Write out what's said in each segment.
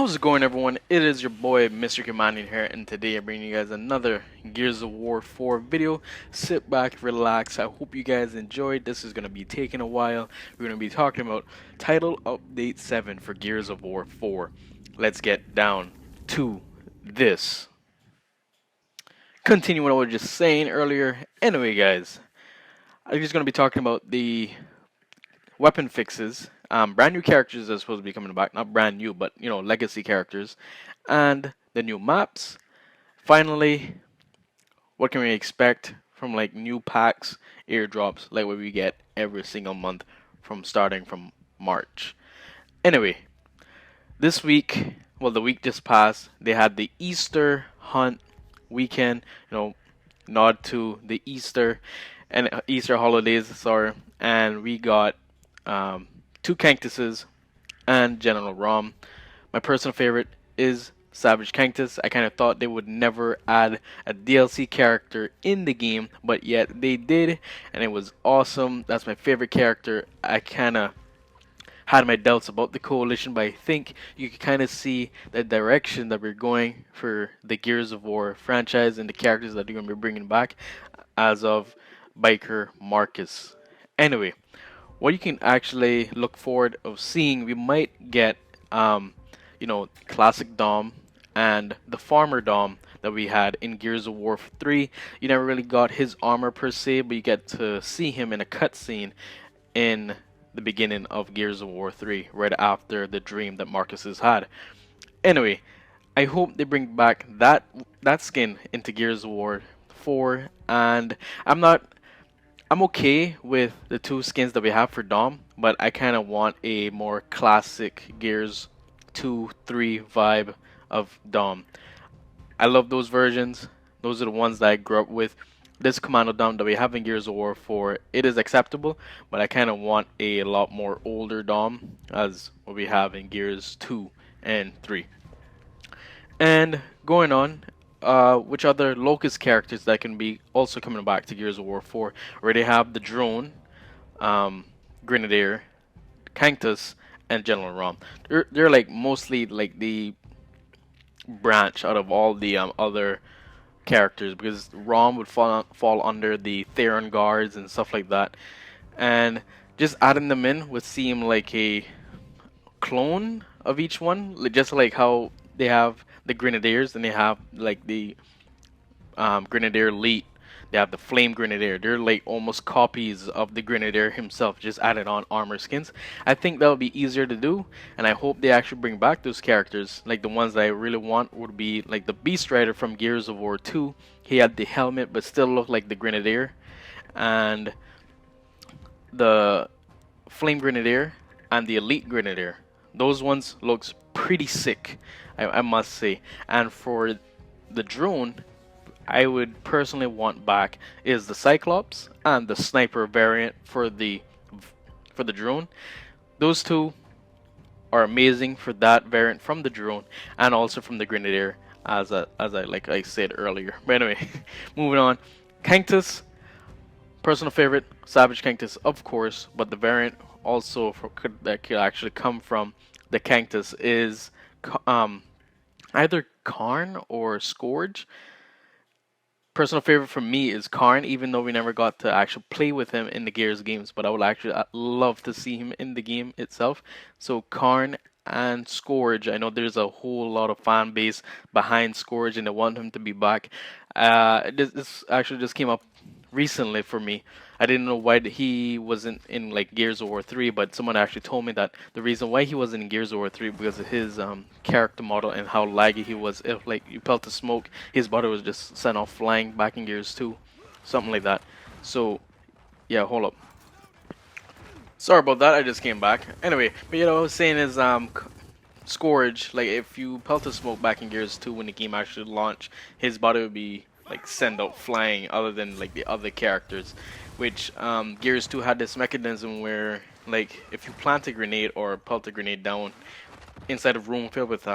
How's it going, everyone? It is your boy Mr. Caymanian here, and today I'm bringing you guys another Gears of War 4 video. Sit back, relax. I hope you guys enjoyed. This is going to be taking a while. We're going to be talking about Title Update 7 for Gears of War 4. Let's get down to this. Continuing what I was just saying earlier. Anyway, guys, I'm just going to be talking about the weapon fixes. Brand new characters are supposed to be coming back. Not brand new, but legacy characters. And the new maps. Finally, what can we expect from like new packs, airdrops, like what we get every single month from starting from March. Anyway, this week, well, the week just passed, they had the Easter hunt weekend, nod to the Easter and Easter holidays, sorry, and we got two Cactuses and General Rom. My personal favorite is Savage Cactus. I kind of thought they would never add a DLC character in the game, but yet they did, and it was awesome. That's my favorite character. I kind of had my doubts about the coalition, but I think you can kind of see the direction that we're going for the Gears of War franchise and the characters that they're going to be bringing back as of Biker Marcus. Anyway, what you can actually look forward of seeing, we might get classic Dom and the farmer Dom that we had in Gears of War 3. You never really got his armor per se, but you get to see him in a cutscene in the beginning of Gears of War 3, right after the dream that Marcus has had. Anyway, I hope they bring back that skin into Gears of War 4, and I'm okay with the two skins that we have for Dom, but I kind of want a more classic Gears 2, 3 vibe of Dom. I love those versions. Those are the ones that I grew up with. This Commando Dom that we have in Gears of War 4, it is acceptable, but I kind of want a lot more older Dom as what we have in Gears 2 and 3. And going on, which other Locust characters that can be also coming back to Gears of War 4? We already have the Drone, Grenadier, Cactus, and General Rom. They're like mostly like the branch out of all the other characters, because Rom would fall under the Theron guards and stuff like that, and just adding them in would seem like a clone of each one, just like how they have the Grenadiers and they have like the Grenadier Elite. They have the Flame Grenadier. They're like almost copies of the Grenadier himself, just added on armor skins. I think that would be easier to do, and I hope they actually bring back those characters. Like the ones that I really want would be like the Beast Rider from Gears of War 2. He had the helmet but still looked like the Grenadier, and the Flame Grenadier and the Elite Grenadier. Those ones looks pretty sick, I must say. And for the drone, I would personally want back is the Cyclops and the Sniper variant for the drone. Those two are amazing for that variant from the drone and also from the Grenadier, as I said earlier. But anyway, moving on. Cactus, personal favorite, Savage Cactus, of course, but the variant also that could actually come from the Cactus is either Karn or Scourge. Personal favorite for me is Karn, even though we never got to actually play with him in the Gears games, but I would actually love to see him in the game itself. So Karn and Scourge, I know there's a whole lot of fan base behind Scourge and they want him to be back. This actually just came up recently for me. I didn't know why he wasn't in like Gears of War 3, but someone actually told me that the reason why he wasn't in Gears of War 3 because of his character model and how laggy he was. If like you felt the smoke, his body was just sent off flying back in Gears 2, something like that. So yeah, hold up. Sorry about that. I just came back. Anyway, but what I was saying is Scourge, like if you pelted smoke back in Gears 2 when the game actually launched, his body would be like send out flying other than like the other characters, which Gears 2 had this mechanism where like if you plant a grenade or pelt a grenade down inside a room filled with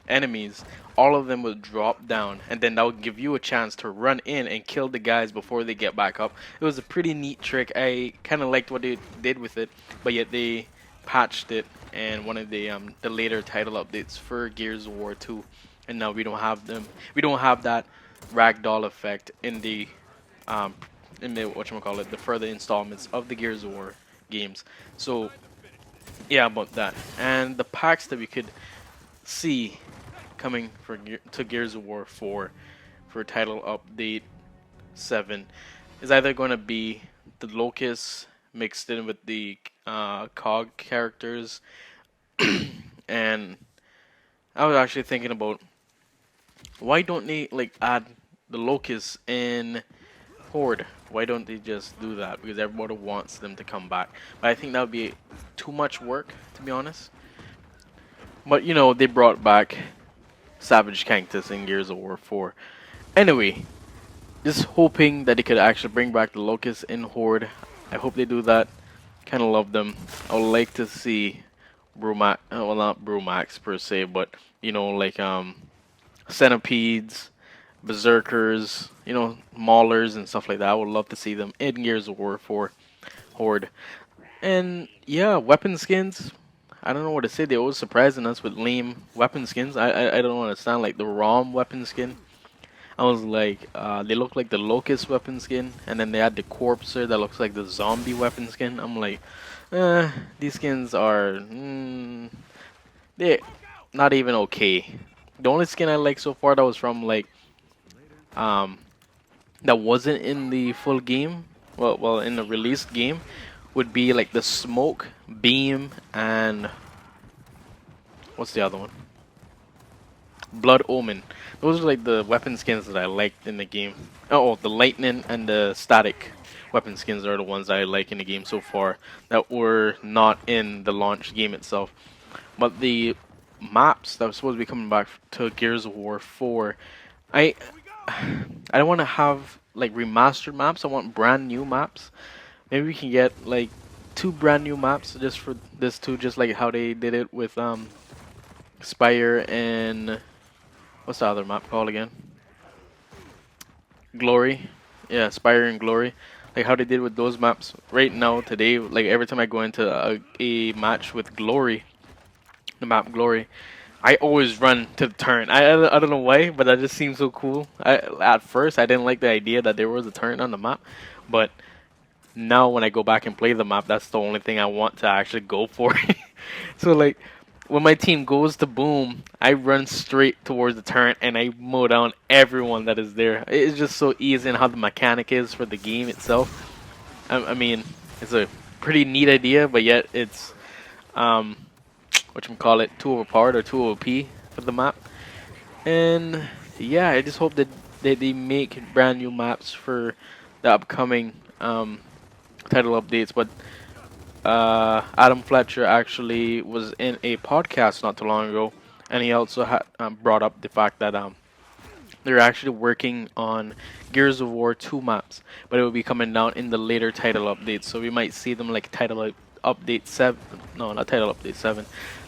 enemies, all of them will drop down, and then that will give you a chance to run in and kill the guys before they get back up. It was a pretty neat trick. I kind of liked what they did with it, but yet they patched it and one of the later title updates for Gears of War 2, and now we don't have them. We don't have that ragdoll effect um in the whatchamacallit, the further installments of the Gears of War games. So yeah, about that. And the packs that we could see coming to Gears of War 4 for title update 7 is either going to be the Locust mixed in with the COG characters. And I was actually thinking about why don't they like add the Locust in Horde? Why don't they just do that? Because everybody wants them to come back. But I think that would be too much work, to be honest. But you know, they brought back Savage Cactus in Gears of War 4. Anyway, just hoping that they could actually bring back the Locust in Horde. I hope they do that. Kind of love them. I would like to see Brumax, well not Brumax per se, but you know like centipedes, berserkers, you know maulers and stuff like that. I would love to see them in Gears of War 4 Horde. And yeah, weapon skins. I don't know what to say. They're always surprising us with lame weapon skins. I don't understand like the ROM weapon skin. I was like, they look like the Locust weapon skin, and then they had the Corpser that looks like the zombie weapon skin. I'm like, these skins are, they're not even okay. The only skin I like so far that was from like, um, that wasn't in the full game, well, in the released game, would be like the Smoke, Beam, and what's the other one? Blood Omen. Those are like the weapon skins that I liked in the game. Oh, the lightning and the static weapon skins are the ones I like in the game so far that were not in the launch game itself. But the maps that were supposed to be coming back to Gears of War 4, I I don't want to have like remastered maps. I want brand new maps. Maybe we can get like 2 brand new maps just for this too, just like how they did it with Spire and what's the other map called again? Glory. Yeah, Spire and Glory. Like how they did with those maps. Right now, today, like every time I go into a match with Glory, the map Glory, I always run to the turn. I don't know why, but that just seems so cool. At first, I didn't like the idea that there was a turn on the map, but now when I go back and play the map, that's the only thing I want to actually go for. So like when my team goes to boom, I run straight towards the turret and I mow down everyone that is there. It's just so easy and how the mechanic is for the game itself. I mean, it's a pretty neat idea, but yet it's um, whatchamacallit, too overpowered or too OP for the map. And yeah, I just hope that they make brand new maps for the upcoming title updates. But Adam Fletcher actually was in a podcast not too long ago, and he also had brought up the fact that they're actually working on Gears of War 2 maps, but it will be coming down in the later title updates. So we might see them like update 7, no, not title update 7,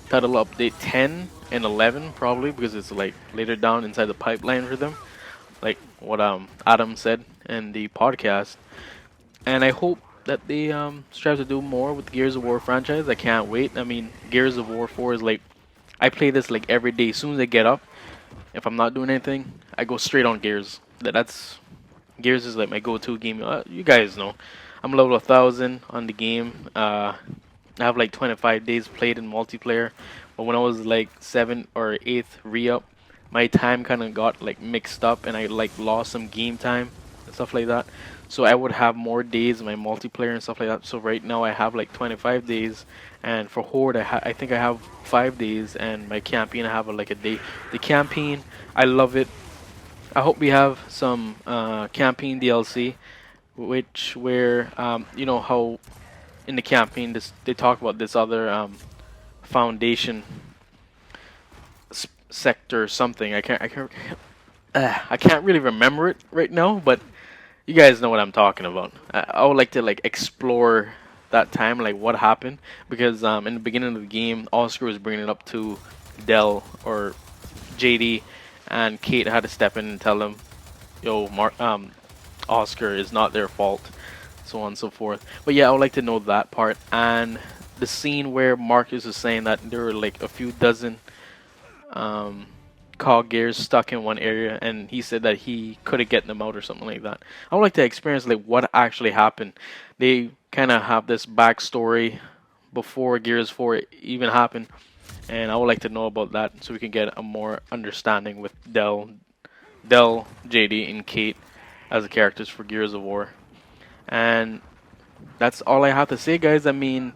title update 10 and 11 probably, because it's like later down inside the pipeline for them, like what Adam said in the podcast. And I hope that they strive to do more with the Gears of War franchise. I can't wait. I mean, Gears of War 4 is like, I play this like every day. As soon as I get up, if I'm not doing anything, I go straight on Gears. That's Gears is like my go-to game. You guys know, I'm level 1,000 on the game. I have like 25 days played in multiplayer. But when I was like 7th or 8th re-up, my time kind of got like mixed up, and I like lost some game time and stuff like that. So I would have more days in my multiplayer and stuff like that. So right now I have like 25 days, and for Horde I think I have 5 days, and my campaign I have like a day. The campaign, I love it. I hope we have some campaign DLC, which where you know how in the campaign they talk about this other foundation sector or something. I can't really remember it right now, but you guys know what I'm talking about. I would like to like explore that time, like what happened, because in the beginning of the game, Oscar was bringing it up to Dell or JD, and Kate had to step in and tell him, "Yo, Oscar is not their fault," so on and so forth. But yeah, I would like to know that part and the scene where Marcus is saying that there were like a few dozen um, cog gears stuck in one area, and he said that he couldn't get them out or something like that. I would like to experience like what actually happened. They kind of have this backstory before Gears 4 even happened, and I would like to know about that so we can get a more understanding with Dell, JD, and Kate as the characters for Gears of War. And that's all I have to say, guys. I mean,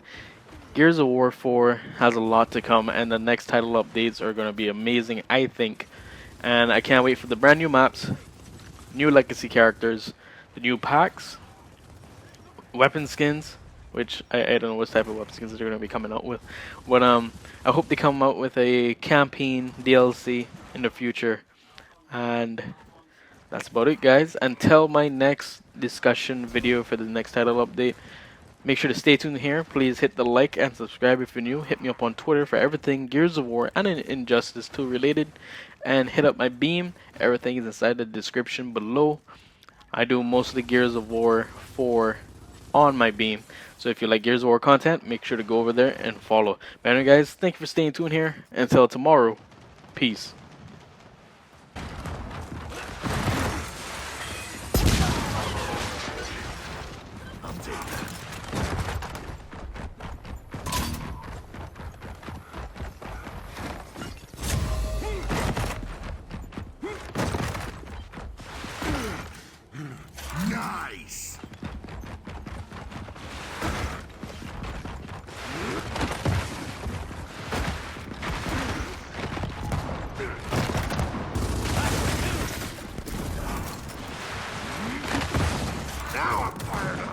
Gears of War 4 has a lot to come, and the next title updates are going to be amazing, I think. And I can't wait for the brand new maps, new legacy characters, the new packs, weapon skins, which I don't know what type of weapon skins they're going to be coming out with. But I hope they come out with a campaign DLC in the future. And that's about it, guys. Until my next discussion video for the next title update, make sure to stay tuned here. Please hit the like and subscribe if you're new. Hit me up on Twitter for everything Gears of War and Injustice 2 related. And hit up my beam. Everything is inside the description below. I do mostly Gears of War 4 on my beam. So if you like Gears of War content, make sure to go over there and follow. But anyway, guys, thank you for staying tuned here. Until tomorrow, peace. Nice! Now I'm fired up!